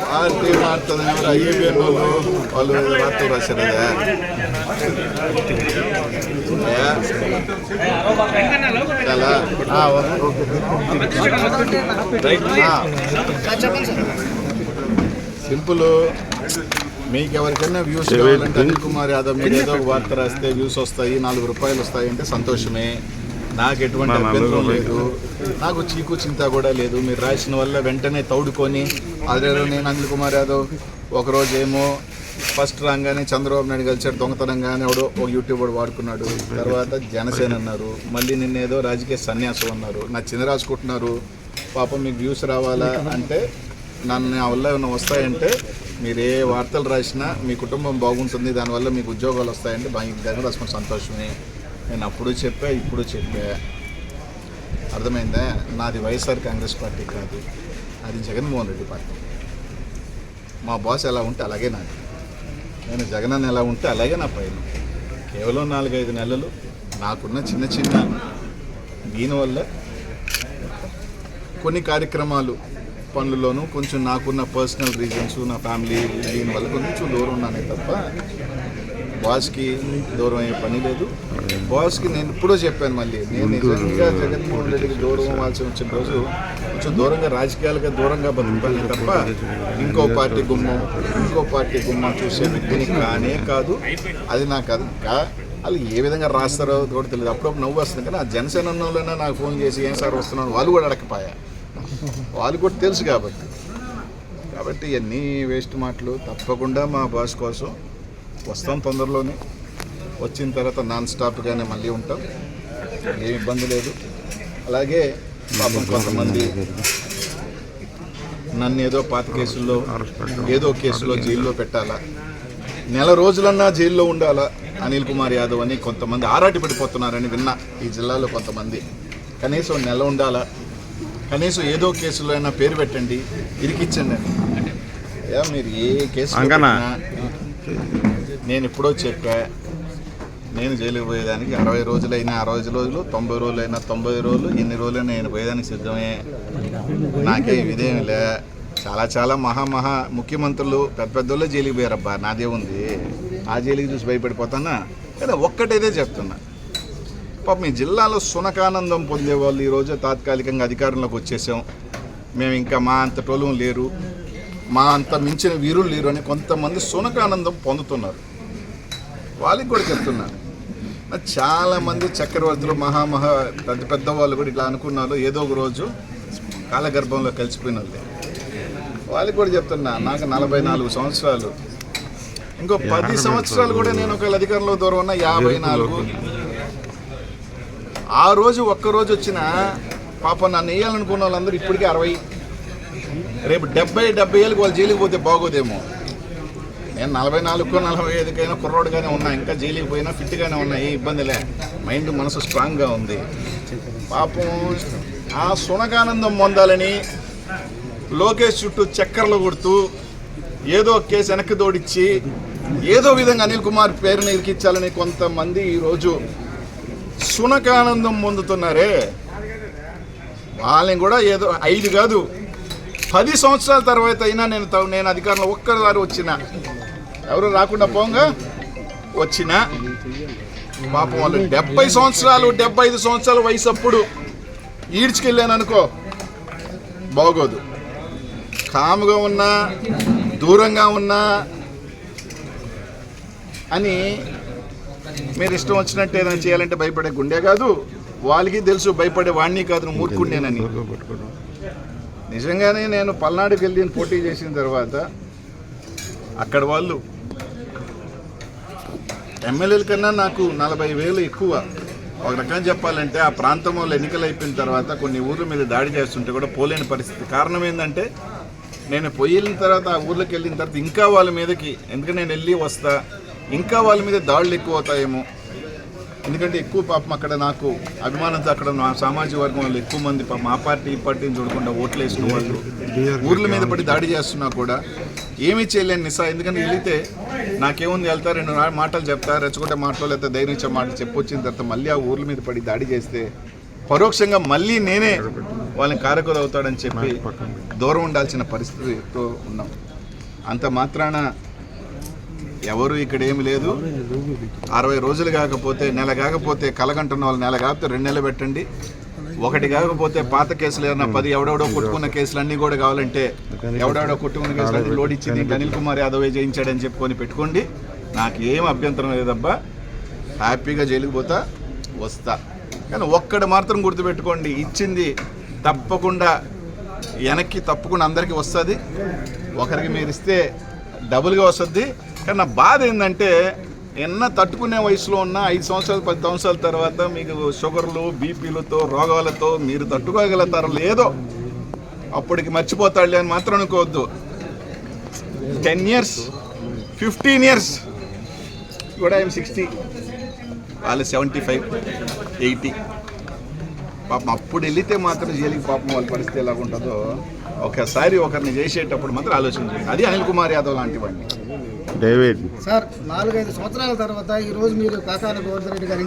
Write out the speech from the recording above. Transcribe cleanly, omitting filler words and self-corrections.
Party మారుతుంది IABN వాళ్ళు వార్తలు రాశారు సింపుల్. మీకు ఎవరికైనా వ్యూస్ కావాలంటే అనిల్ కుమార్ యాదవ్ మీరు ఏదో ఒక వార్త రాస్తే వ్యూస్ వస్తాయి, 4 రూపాయలు వస్తాయి అంటే సంతోషమే. నాకు ఎటువంటి అభ్యంతరం లేదు, నాకు చీకు చింత కూడా లేదు. మీరు రాసిన వల్ల వెంటనే తౌడుకొని అదే నేను అనిల్ కుమార్ యాదవ్ ఒకరోజు ఏమో ఫస్ట్ రాగానే చంద్రబాబు నాయుడు కలిసాడు దొంగతనంగానే ఎవడో ఒక యూట్యూబర్ వాడుకున్నాడు, తర్వాత జనసేన అన్నారు, మళ్ళీ నిన్నేదో రాజకీయ సన్యాసం అన్నారు, నా చిన్న రాసుకుంటున్నారు. పాపం మీకు వ్యూస్ రావాలా అంటే నన్ను వల్ల ఏమైనా వస్తాయంటే మీరు ఏ వార్తలు రాసినా మీ కుటుంబం బాగుంటుంది, దానివల్ల మీకు ఉద్యోగాలు వస్తాయంటే బాగా దగ్గర రాసుకున్న సంతోషమే. నేను అప్పుడు చెప్పా ఇప్పుడు చెప్పా, అర్థమైందా? నాది వైఎస్ఆర్ కాంగ్రెస్ పార్టీ కాదు, అది జగన్మోహన్ రెడ్డి పార్టీ. మా బాస్ ఎలా ఉంటే అలాగే నాది, నేను జగన్ ఎలా ఉంటే అలాగే నా పైన. కేవలం 4-5 నెలలు నాకున్న చిన్న చిన్న దీనివల్ల కొన్ని కార్యక్రమాలు పనుల్లోనూ కొంచెం నాకున్న పర్సనల్ రీజన్స్, నా ఫ్యామిలీ దీనివల్ల కొంచెం దూరం ఉన్నానే తప్ప బాస్కి దూరం అయ్యే పని లేదు. బాస్కి నేను ఇప్పుడో చెప్పాను, మళ్ళీ నేను నిజంగా జగన్మోహన్ రెడ్డికి దూరం అవ్వాల్సి వచ్చిన రోజు కొంచెం దూరంగా రాజకీయాలుగా దూరంగా బతుకుతానే తప్ప ఇంకో పార్టీ గుమ్మం చూసే వ్యక్తిని కానే కాదు. అది నాకు అది వాళ్ళు ఏ విధంగా రాస్తారో కూడా తెలియదు. అప్పుడప్పుడు నవ్వు వస్తుంది, కానీ ఆ జనసేన వాళ్ళైనా నాకు ఫోన్ చేసి ఏం సార్ వస్తున్నాను వాళ్ళు కూడా అడగకపోయా, వాళ్ళు కూడా తెలుసు కాబట్టి ఇవన్నీ వేస్ట్ మాటలు. తప్పకుండా మా బాస్ కోసం వస్తాం తొందరలోనే, వచ్చిన తర్వాత నాన్ స్టాప్గానే మళ్ళీ ఉంటాం, ఏం ఇబ్బంది లేదు. అలాగే పాపం కొంతమంది నన్ను ఏదో పాత కేసుల్లో ఏదో కేసులో జైల్లో పెట్టాలా, నెల రోజులన్నా జైల్లో ఉండాలా అనిల్ కుమార్ యాదవ్ అని కొంతమంది ఆరాటి పడిపోతున్నారని విన్నా. ఈ జిల్లాలో కొంతమంది కనీసం నెల ఉండాలా, కనీసం ఏదో కేసులో అయినా పేరు పెట్టండి, ఇరికిచ్చండి అని. మీరు ఏ కేసు నేను ఎప్పుడో చెప్పా, నేను జైలుకి పోయేదానికి 60 రోజులైనా 60 రోజులు, 90 రోజులైనా 90 రోజులు, ఎన్ని రోజులైనా నేను పోయేదానికి సిద్ధమే. నాకే ఇదేమిలే. చాలా మహా ముఖ్యమంత్రులు పెద్దోళ్ళే జైలుకి పోయారబ్బా, నాదే ఉంది. ఆ జైలుకి చూసి భయపడిపోతానా? కానీ ఒక్కటైతే చెప్తున్నా, పాప మీ జిల్లాలో సునకానందం పొందేవాళ్ళు ఈరోజు తాత్కాలికంగా అధికారంలోకి వచ్చేసాం, మేము ఇంకా మా అంత టోలం లేరు, మా అంత మించిన వీరులు లేరు అని కొంతమంది సునకానందం పొందుతున్నారు. వాళ్ళకి కూడా చెప్తున్నాను, చాలామంది చక్రవర్తులు పెద్ద వాళ్ళు కూడా ఇట్లా అనుకున్నారు, ఏదో ఒక రోజు కాలగర్భంలో కలిసిపోయిన వాళ్ళకి కూడా చెప్తున్నా, నాకు 44 సంవత్సరాలు, ఇంకో 10 సంవత్సరాలు కూడా నేను ఒకవేళ అధికారంలో దూరం ఉన్న 54. ఆ రోజు ఒక్కరోజు వచ్చిన పాప నన్ను వేయాలనుకున్న వాళ్ళందరూ ఇప్పటికీ 60, రేపు 70 ఏళ్ళకి వాళ్ళు జైలుకి పోతే బాగోదేమో. నేను 44కో 45కైనా కుర్రోడుగానే ఉన్నా, ఇంకా జైలుకి పోయినా ఫిట్గానే ఉన్నా, ఏ ఇబ్బందిలే, మైండ్ మనసు స్ట్రాంగ్గా ఉంది. పాపం ఆ సునకానందం పొందాలని లోకేష్ చుట్టూ చక్కర్లు కొడుతూ ఏదో కేసు వెనక్కి దోడిచ్చి ఏదో విధంగా అనిల్ కుమార్ పేరుని ఇరికించాలని కొంతమంది ఈరోజు సునకానందం పొందుతున్నారే, వాళ్ళని కూడా ఏదో 5 కాదు 10 సంవత్సరాల తర్వాత అయినా నేను అధికారంలో ఒక్కసారి వచ్చినా, ఎవరు రాకుండా పోంగా వచ్చినా, పాపం వాళ్ళు 70 సంవత్సరాలు 75 సంవత్సరాల వయసు అప్పుడు ఈడ్చుకెళ్ళాను అనుకో బాగోదు. కాముగా ఉన్నా దూరంగా ఉన్నా అని మీరు ఇష్టం వచ్చినట్టు ఏదైనా చేయాలంటే భయపడే గుండె కాదు, వాళ్ళకి తెలుసు భయపడే వాణ్ణి కాదు, నువ్వు మూర్ఖుండేనని. నిజంగానే నేను పల్నాడుకి వెళ్ళి పోటీ చేసిన తర్వాత అక్కడ వాళ్ళు ఎమ్మెల్యేల కన్నా నాకు 40,000 ఎక్కువ. ఒక రకంగా చెప్పాలంటే ఆ ప్రాంతంలో ఎన్నికలు అయిపోయిన తర్వాత కొన్ని ఊర్ల మీద దాడి చేస్తుంటే కూడా పోలేని పరిస్థితి. కారణం ఏంటంటే నేను వెళ్ళిన తర్వాత ఆ ఊర్లోకి వెళ్ళిన తర్వాత ఇంకా వాళ్ళ మీదకి, ఎందుకంటే నేను వెళ్ళి వస్తా, ఇంకా వాళ్ళ మీద దాడులు ఎక్కువ అవుతాయేమో. ఎందుకంటే ఎక్కువ పాపం అక్కడ నాకు అభిమానంతో అక్కడ నా సామాజిక వర్గం వాళ్ళు ఎక్కువ మంది పాపం ఆ పార్టీ ఈ పార్టీని చూడకుండా ఓట్లు వేసిన వాళ్ళు ఊర్ల మీద పడి దాడి చేస్తున్నా కూడా ఏమీ చేయలేని నిస్సా. ఎందుకంటే వెళితే నాకేముంది, వెళ్తా 2 మాటలు చెప్తా, రెచ్చగొట్టే మాటలు లేకపోతే ధైర్యం మాటలు చెప్పొచ్చిన తర్వాత మళ్ళీ ఆ ఊర్ల మీద పడి దాడి చేస్తే పరోక్షంగా మళ్ళీ నేనే వాళ్ళని కారకులు అవుతాడని చెప్పి దూరం ఉండాల్సిన పరిస్థితితో ఉన్నాం. అంత మాత్రాన ఎవరు ఇక్కడ ఏమి లేదు. 60 రోజులు కాకపోతే, నెల కాకపోతే కలగంటున్న వాళ్ళు నెల కాకపోతే 2 నెలలు పెట్టండి. ఒకటి కాకపోతే పాత కేసులు ఏమన్నా 10 ఎవడెవడో కొట్టుకున్న కేసులు అన్నీ కూడా కావాలంటే ఎవడెవడో కొట్టుకున్న కేసులు అన్నీ లోడ్ ఇచ్చి దీంట్లో అనిల్ కుమార్ యాదవ్ జయించాడని చెప్పుకొని పెట్టుకోండి. నాకు ఏం అభ్యంతరం లేదబ్బా, హ్యాపీగా జైలుకి పోతా వస్తా. కానీ ఒక్కడు మాత్రం గుర్తుపెట్టుకోండి, ఇచ్చింది తప్పకుండా వెనక్కి తప్పకుండా అందరికీ వస్తుంది. ఒకరికి మీరు ఇస్తే డబుల్గా వస్తుంది. కానీ నా బాధ ఏంటంటే ఎన్న తట్టుకునే వయసులో ఉన్న 5 సంవత్సరాలు 10 సంవత్సరాల తర్వాత మీకు షుగర్లు బీపీలతో రోగాలతో మీరు తట్టుకోగలుగుతారో లేదో అప్పటికి మర్చిపోతాడులే అని మాత్రం అనుకోవద్దు. 10 years 15 years కూడా ఐఎమ్ 60, వాళ్ళు 75 80. పాపం అప్పుడు వెళితే మాత్రం జైలుకి పాపం వాళ్ళ పరిస్థితి ఎలా ఉంటుందో ఒకసారి ఒకరిని చేసేటప్పుడు మాత్రం ఆలోచించండి. అది అనిల్ కుమార్ యాదవ్ లాంటి వాడిని. డేవిడ్ సార్ 4-5 సంవత్సరాల తర్వాత ఈరోజు మీరు కాకాని గోవర్ధన్ రెడ్డి గారు